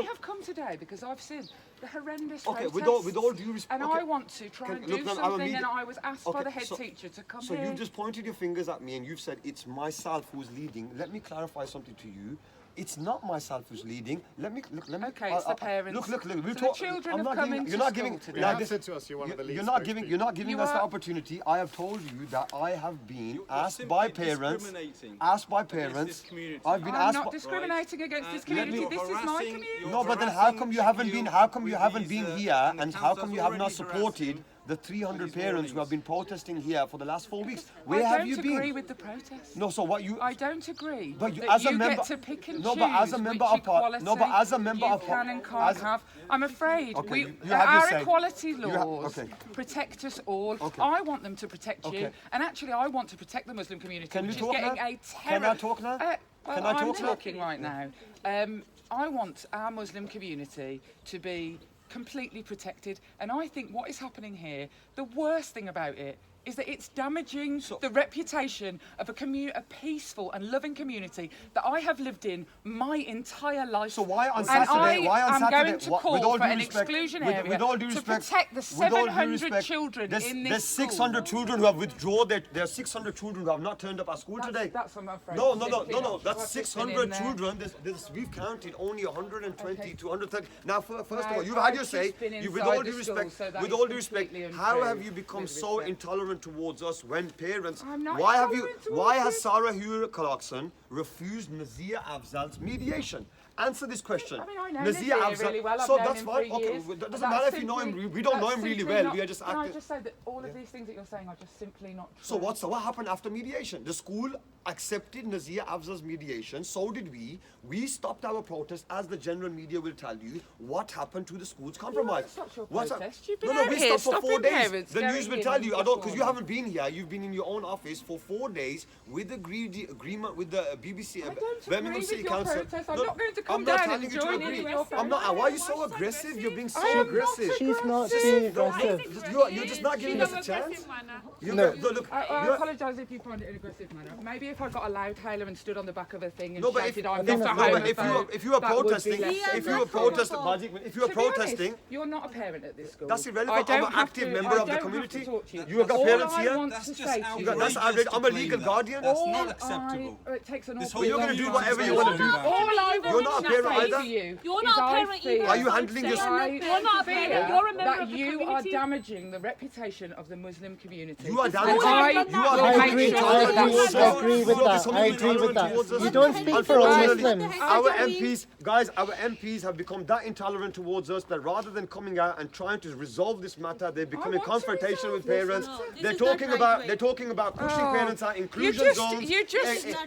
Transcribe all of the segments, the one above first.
I have come today because I've seen the horrendous Okay, protests, with all due respect, and I want to try and do something, and I was asked by the head teacher to come So here. you've just pointed your fingers at me and you've said it's myself who's leading. Let me clarify something to you. It's not myself who's leading. Let me. Okay, it's the parents. Look. We'll So talk. the children I'm have not come giving. into You're not school giving. today. You have said to us you're one of the least. You're not giving us the opportunity. I have told you that I have been asked by parents. Asked by parents. I've been I'm asked. not discriminating against this community. This is my community. No, but then how come you haven't been? How come you haven't been here? And how come you have not supported the 300 parents who have been protesting here for the last 4 weeks? Where have you been? I don't agree with the protest. No, so what you? I don't agree. But you, that as a you member, get to pick and no, choose but as a member which of equality no, but as a member you of can and can't have. I'm afraid Okay, we, you have your our say. equality laws okay. protect us all. Okay. I want them to protect you, Okay. and actually, I want to protect the Muslim community, Can which you is talk getting now? a Can I talk now? well, Can I I'm talk now? talking right now. I want our Muslim community to be completely protected, and I think what is happening here, the worst thing about it is that it's damaging the reputation of a peaceful and loving community that I have lived in my entire life. So why on and Saturday? Why on I'm Saturday? going to with call all for due an respect, exclusion with, area with all due to respect, protect the with all due 700 respect, children in this there's 600 school. children who have withdrawn. There are 600 children who have not turned up at school today. That's I'm afraid. No. simply not. That's I've just been 600 in there. children. We've counted only 120 Okay. to 130. Now, first of No, all, you've had your I've say. just been You, with inside all the due school, respect, so that with is all due respect, completely how untrue, have you become with so respect. intolerant towards us when parents? I'm not Why have you? intolerant towards Why you. has Sarah Hewitt-Clarkson refused Nazia Afzal's mediation? Answer this question. I mean, I know Nazia Nazir really well. I've so known that's him fine. for Okay, years. well, that doesn't That's matter if you know simply- him. We don't know that's him really simply well. not- We are just Can I acting. just say that all of these things that you're saying are just simply not true? So what happened after mediation? The school accepted Nazia Afzal's mediation. So did we. We stopped our protest, as the general media will tell you. What happened to the school's compromise? That's not your What's protest. You've been no, out we here stopped for 4 stopping days. parents The going news will in tell and you. I don't, because you reforming. haven't been here. You've been in your own office for 4 days with agreement with the BBC, I don't Birmingham agree with City your Council. protest. I'm No, not going to come I'm not down telling and you to join agree. in your I'm not. Why are you so aggressive? You're being so aggressive. She's not being aggressive. You're just not giving us a chance. No. Look, I apologise if you find it an aggressive manner. Maybe if I got a loud hailer and stood on the back of a thing and no, but shouted, if, I'm no, not a but homophobe, if you were that would be protesting, less if you than were that. protesting, if you were To be honest, protesting, you're not a parent at this school. that's I irrelevant. don't I'm an have active to- member I of the don't have community. to talk to you. You have got All parents I here. want to say to you That's outrageous. I'm a legal guardian. That's all not acceptable. It takes an This awful whole You're lot going to of do time whatever to you do want to that. do. All I You're want not a to parent say either. to you You're is not a I parent feel- either. Are you handling this? You're not a parent. You're a member that of the you are community. damaging the reputation of the Muslim community. You are And damaging. I You are will I make agree, sure I that agree, that's I not. agree with that. I agree with that. You don't speak for all Muslims. Our MPs, guys, our MPs have become that intolerant towards us that rather than coming out and trying to resolve this matter, they're becoming want to confrontational with resolve parents. this. No, this They're is not talking right about way. they're talking about pushing parents out, inclusion just- zones, you just-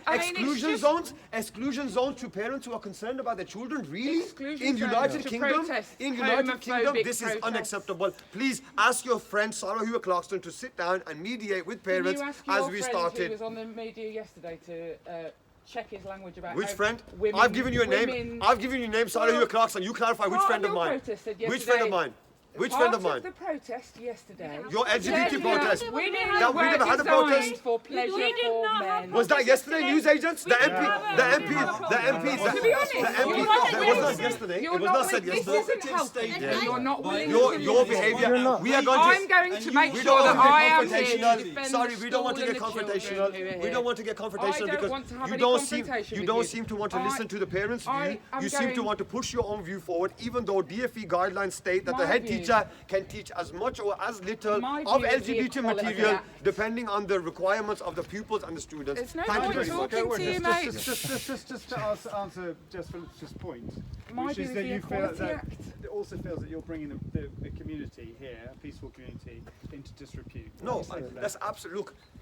I mean, it's just- exclusion zones to parents who are concerned about their children. Really, Exclusion in zones United to Kingdom, protest in United Kingdom, homophobic this is protests. unacceptable. Please ask your friend Sarah Hewitt-Clarkson to sit down and mediate with Can parents you ask as your we friend started. who was on the media yesterday to check his language about Which how friend? women, I've given you a name. women- I've given you a name, Sarah Well, Hewitt-Clarkson. You clarify which part friend of your mine. protest said Which friend of yesterday- mine? Which friend of Part mine? the protest yesterday. Your LGBT said protest. Women That we never had a protest. designed for pleasure We did for not have men. Was that yesterday, news agents? The MP, the MP, the MP, To be honest, the you're MP. not That willing- was not yesterday. It You're was not not said willing- yesterday. This isn't helping. Yeah. You're not willing Your to behaviour. You're not. We are going I'm to. going to make We sure don't that want to I get am here to confrontational. defend Sorry, the we don't want to school get and the children confrontational. who are We here. don't want to get confrontational I don't because want to have you any don't seem confrontation you with don't you. seem to want to I- listen to the parents' view. I'm You seem to going- want to push your own view forward, even though DFE guidelines state that the My head view- teacher can teach as much or as little My of view is the LGBT Equality material Act. depending on the requirements of the pupils and the students. It's no Thank you point very much. talking to you, mate. Just to answer Jess Phillips' point, My which view is is that the you feel Equality that Act. it also feels that you're bringing the community here, a peaceful community, into disrepute. What do No, you say to that?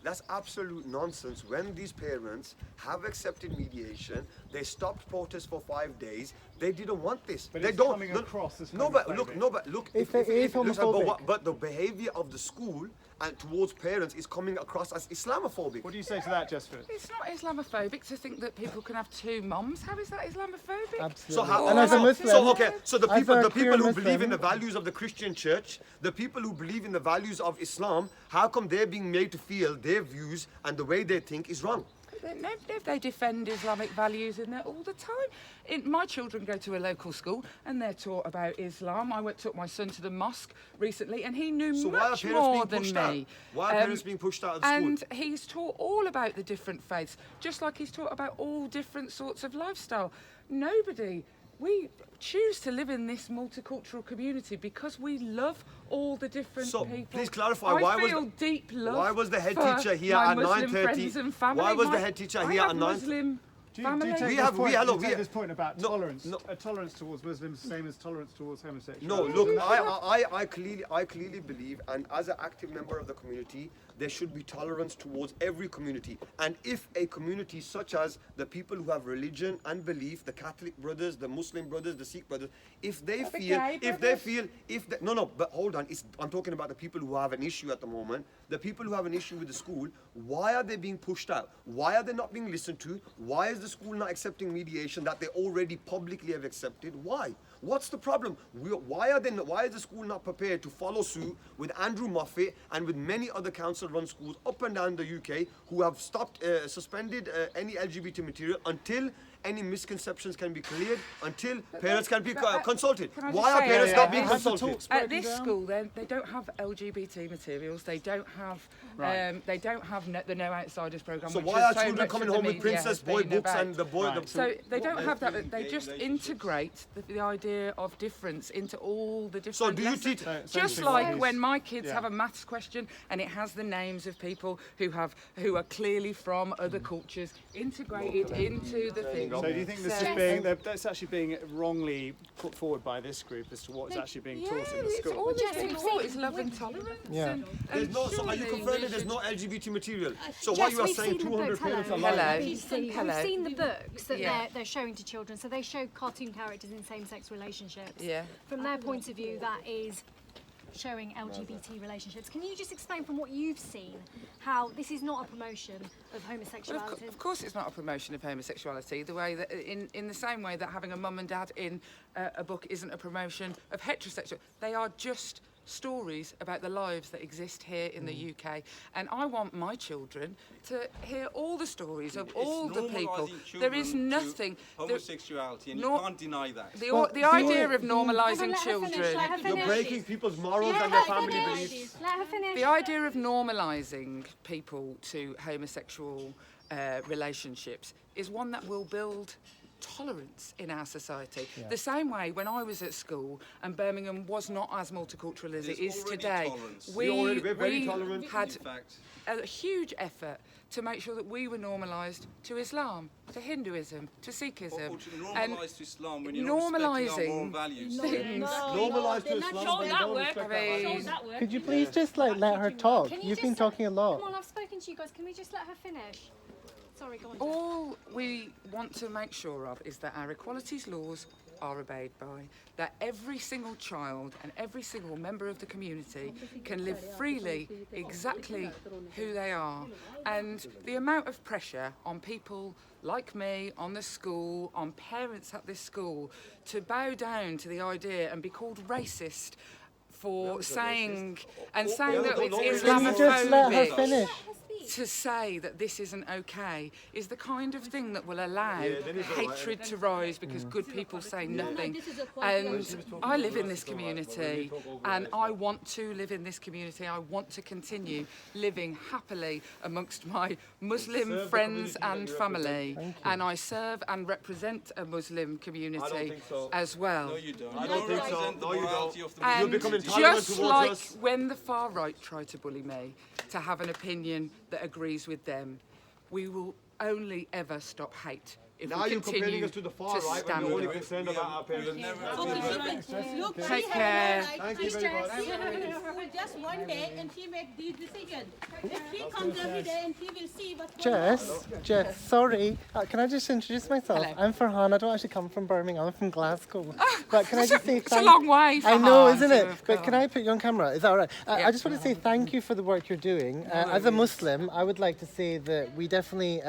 that's absolute nonsense. When these parents have accepted mediation, they stopped protest for 5 days. They didn't want this. But they it's don't. coming across as no, but homophobic. look. If it is homophobic. But the behaviour of the school and towards parents is coming across as Islamophobic. What do you say to that, Jess Phillips? It's not Islamophobic to think that people can have two mums. How is that Islamophobic? Absolutely. So how, And as a Muslim, so the as people, a the queer people who believe in Muslim- the values of the Christian church, the people who believe in the values of Islam, how come they're being made to feel their views and the way they think is wrong? They defend Islamic values in there all the time. My children go to a local school and they're taught about Islam. I took my son to the mosque recently and he knew So much why are more parents than being pushed out? me. Why are parents being pushed out of school? And he's taught all about the different faiths, just like he's taught about all different sorts of lifestyle. We choose to live in this multicultural community because we love all the different So people. please clarify, I why feel deep love why was the head for teacher here my at Muslim 9:30? friends and family. Why was the head teacher here I at have 9:30? Muslim Do you family. take We this have- point, we- hello, do you take we- this point about No, tolerance, no. tolerance towards Muslims, same as tolerance towards homosexuals? No, look, I clearly believe, and as an active member of the community, there should be tolerance towards every community. And if a community such as the people who have religion and belief, the Catholic brothers, the Muslim brothers, the Sikh brothers, if they but hold on, I'm talking about the people who have an issue at the moment, the people who have an issue with the school, why are they being pushed out? Why are they not being listened to? Why is the school not accepting mediation that they already publicly have accepted? Why? What's the problem? Why is the school not prepared to follow suit with Andrew Moffat and with many other council-run schools up and down the UK who have suspended any LGBT material until any misconceptions can be cleared, until parents can be consulted? Can I just Why are say, parents not being Has the consulted? talks At broken this down? school, they don't have LGBT materials. They don't have the No Outsiders program. So which why is are so children much coming of the home with media Princess has Boy been books about. and the boy? Right. So they don't have that. They just integrate the idea of difference into all the different. So do you lessons. teach? Just Essentially like what when is- my kids yeah. have a maths question and it has the names of people who are clearly from other cultures, integrated into the thing. So do you think this is being, that's actually being wrongly put forward by this group as to what's actually being taught in the it's school? all Jess, this we've thought seen- is love and tolerance. Yeah. There's no, so are you surely confirming we there's should- no LGBT material? So Jess, what you are we've saying, seen the 200 books. parents are Hello. lying? We've seen the books that Yeah. they're showing to children. So they show cartoon characters in same-sex relationships. Yeah. From their point of view, that is showing LGBT relationships. Can you just explain from what you've seen how this is not a promotion of Well, homosexuality? of course, it's not a promotion of homosexuality. The way that, in the same way that having a mum and dad in a book isn't a promotion of heterosexual, they are just stories about the lives that exist here in the UK. And I want my children to hear all the stories of all the people. There is nothing. Homosexuality, and No- you can't deny that. The idea of normalising Let her finish, children. let her You're finish. breaking people's morals Let and their her family finish. beliefs. Let her finish. The idea of normalising people to homosexual relationships is one that will build tolerance in our society. The same way when I was at school and Birmingham was not as multicultural as it There's is already today, tolerance. We're very tolerant. had In fact, a huge effort to make sure that we were normalised to Islam, to Hinduism, to Sikhism. or to and normalise to Islam when you're not respecting our moral normalising values. things. Normalised to Islam, but you don't respect our values. Could you please just let her talk? Can you You've been just- talking a Come lot. on, I've spoken to you guys. Can we just let her finish? Sorry, go on. Jess. All we want to make sure of is that our equalities laws are obeyed by, that every single child and every single member of the community can live freely exactly who they are. And the amount of pressure on people like me, on the school, on parents at this school, to bow down to the idea and be called racist for saying that it's Can you just let her Islamophobic, finish? to say that this isn't okay is the kind of thing that will allow hatred to rise because good people say nothing. And I live in this community and I want to live in this community. I want to continue living happily amongst my Muslim friends and family. And I serve and represent a Muslim community as well. No, you don't. I You don't think so. represent the No, you morality don't. of the And become community. intolerant just towards like us. when the far right try to bully me, to have an opinion that agrees with them, we will only ever stop hate if Now we you're comparing continue us to the far to right when stand we're only up. concerned about our parents. Take care. Thank you very much. She have in school just one day and she make the decision. If she comes every day and she will see what's going on. Jess, sorry. Can I just introduce myself? Hello. I'm Farhan. I don't actually come from Birmingham. I'm from Glasgow. But can I just say It's a long way. I know, Farhan, isn't to it? have But can come. I put you on camera? Is that all right? Yeah. I just want to say thank you for the work you're doing. As a Muslim, I would like to say that we definitely,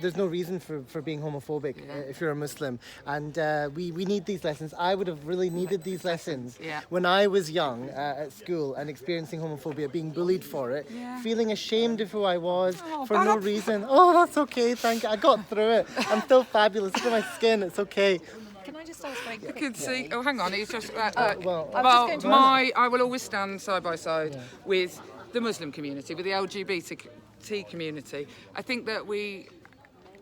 there's no reason for for being homophobic if you're a Muslim. And we need these lessons. I would have really needed these lessons when I was young at school and experiencing homophobia, being bullied for it, feeling ashamed of who I was for no reason. Oh, that's okay, thank you. I got through it. I'm still fabulous. Look at my skin, it's okay. Can I just ask very You quickly? can see. Oh, hang on. It's just. well, I will always stand side by side with the Muslim community, with the LGBT community. I think that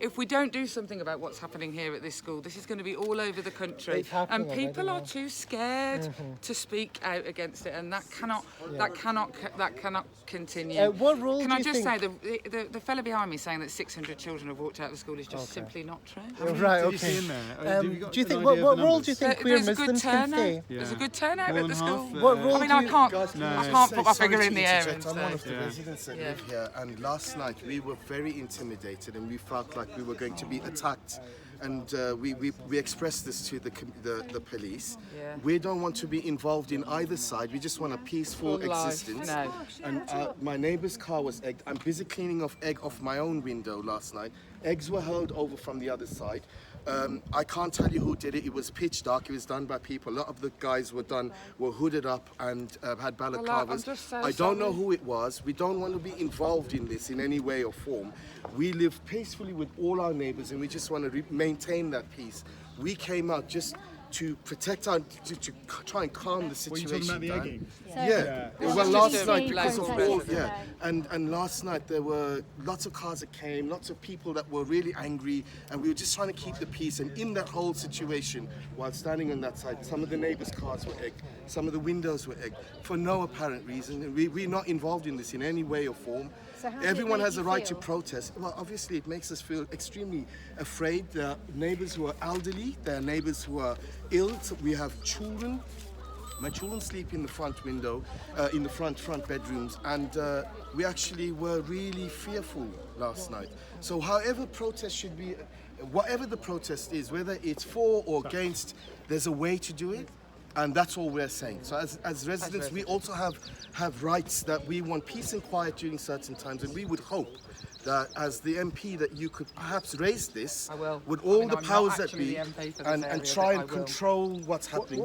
if we don't do something about what's happening here at this school, this is going to be all over the country, It's happening and people already, are too scared to speak out against it, and that cannot continue. What role Can do I you just think... say the fella behind me saying that 600 children have walked out of the school is just simply not true. Right, Did you see okay. in there? Have you got Do you an think idea what of the role do you numbers? think queer There's a good Muslims can turnout. play? There's a good turnout More at than the school. half, What role I mean, do I you... can't No. put my finger Sorry in to the air interject. and I'm one of say. the residents that live here, and last night we were very intimidated, and we felt like we were going to be attacked. And we expressed this to the police. Yeah. We don't want to be involved in either side. We just want a peaceful Full life. existence. No. And my neighbour's car was egged. I'm busy cleaning off egg off my own window last night. Eggs were hurled over from the other side. I can't tell you who did it. It was pitch dark. It was done by people. A lot of the guys were hooded up and had balaclavas. just so I don't know sorry. who it was. We don't want to be involved in this in any way or form. We live peacefully with all our neighbours, and we just want to maintain that peace. We came out just to protect to try and calm the What are you situation talking about, the down. egging? Yeah. Yeah. Well, Just last a night black because of protest all, today. and last night there were lots of cars that came, lots of people that were really angry, and we were just trying to keep the peace. And in that whole situation, while standing on that side, some of the neighbours' cars were egged, some of the windows were egged for no apparent reason. And we're not involved in this in any way or form. So how did it Everyone make has a you right to feel? protest. Well, obviously it makes us feel extremely afraid. There are neighbours who are elderly, there are neighbours who are ill. So we have children. My children sleep in the front window, in the front bedrooms, and we actually were really fearful last night. So however protest should be, whatever the protest is, whether it's for or against, there's a way to do it. And that's all we're saying. So as residents, we also have rights that we want peace and quiet during certain times, and we would hope that as the MP that you could perhaps raise this I will. with I all mean, the I'm not powers that actually be the MP for this and area, try but I and will. control what's happening.